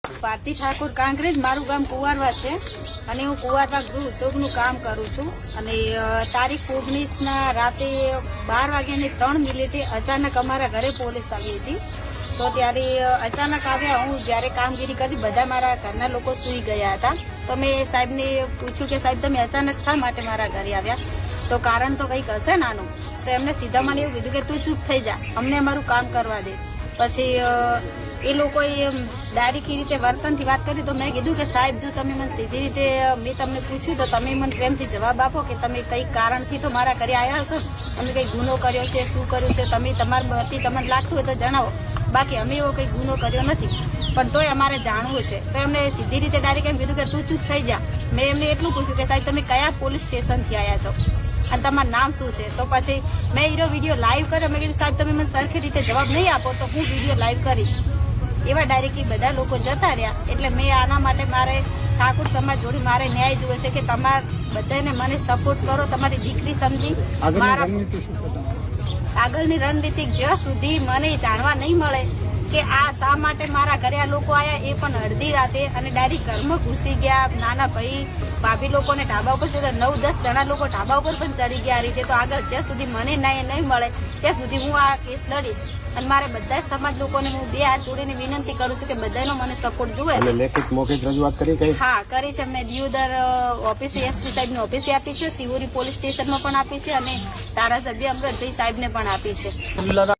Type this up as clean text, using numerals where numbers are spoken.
ભારતી ઠાકોર કાંકરેજ, મારું ગામ કુવારવા છે અને હું કુવારવા ગૃહ ઉદ્યોગનું કામ કરું છું. અને તારીખ 19ના રાતે 12:03 અચાનક અમારા ઘરે પોલીસ આવી હતી. તો ત્યારે અચાનક આવ્યા. હું જ્યારે કામગીરી કરી, બધા મારા ઘરના લોકો સૂઈ ગયા હતા. તો મેં સાહેબને પૂછ્યું કે સાહેબ તમે અચાનક શા માટે મારા ઘરે આવ્યા? તો કારણ તો કંઈક હશે નાનું. તો એમને સીધા મને એવું કીધું કે તું ચૂપ થઈ જા, અમને અમારું કામ કરવા દે. પછી એ લોકોએ ડાયરેક્ટ રીતે વર્તનથી વાત કરી. તો મેં કીધું કે સાહેબ જો તમે મને સીધી રીતે મેં તમને પૂછ્યું તો તમે મને પ્રેમથી જવાબ આપો કે તમે કઈ કારણથી તો મારા ઘરે આવ્યા હશો, તમે કઈ ગુનો કર્યો છે, શું કર્યું છે, તમે તમારા વતી તમને લાગતું હોય તો જણાવો. બાકી અમે એવો કઈ ગુનો કર્યો નથી, પણ તોય અમારે જાણવું છે. તો એમને સીધી રીતે ડાયરેક્ટ એમ કીધું કે તું ચૂપ થઈ જા. મેં એમને એટલું પૂછ્યું કે સાહેબ તમે કયા પોલીસ સ્ટેશનથી આવ્યા છો અને તમારું નામ શું છે? તો પછી મેં એનો વિડીયો લાઈવ કર્યો. મેં કીધું સાહેબ તમે મને સરખી રીતે જવાબ નહીં આપો તો હું વિડીયો લાઈવ કરીશ. એવા ડાયરેક્ટલી બધા લોકો જતા રહ્યા. એટલે મેં આના માટે મારે ઠાકોર સમાજ જોડે મારે ન્યાય જોવે છે કે તમારે બધાને મને સપોર્ટ કરો, તમારી દીકરી સમજી. મારા આગળની રણનીતિ જ્યાં સુધી મને જાણવા નહીં મળે કે આ શા માટે મારા ઘરે આ લોકો આવ્યા, એ પણ અડધી રાતે અને ડાયરેક્ટ ઘરમાં ઘૂસી ગયા. નાના ભાઈ ભાભી લોકોને ઢાબા ઉપર 9-10 જણા લોકો ઢાબા ઉપર પણ ચડી ગયા આ રીતે. તો આગળ જ્યાં સુધી મને ન્યાય નહીં મળે ત્યાં સુધી હું આ કેસ લડીશ. અને મારે બધા સમાજ લોકોને હું 2 હાથ જોડીને વિનંતી કરું છું કે બધાનો મને સપોર્ટ જોઈએ. લેખિત મૌખિક રજૂઆત કરી કઈ? હા કરી છે. મેં દિયોદર ઓફિસે એસપી સાહેબની ઓફિસે આપી છે, સિહોરી પોલીસ સ્ટેશનમાં પણ આપી છે અને ધારાસભ્ય અમૃતભાઈ સાહેબને પણ આપી છે.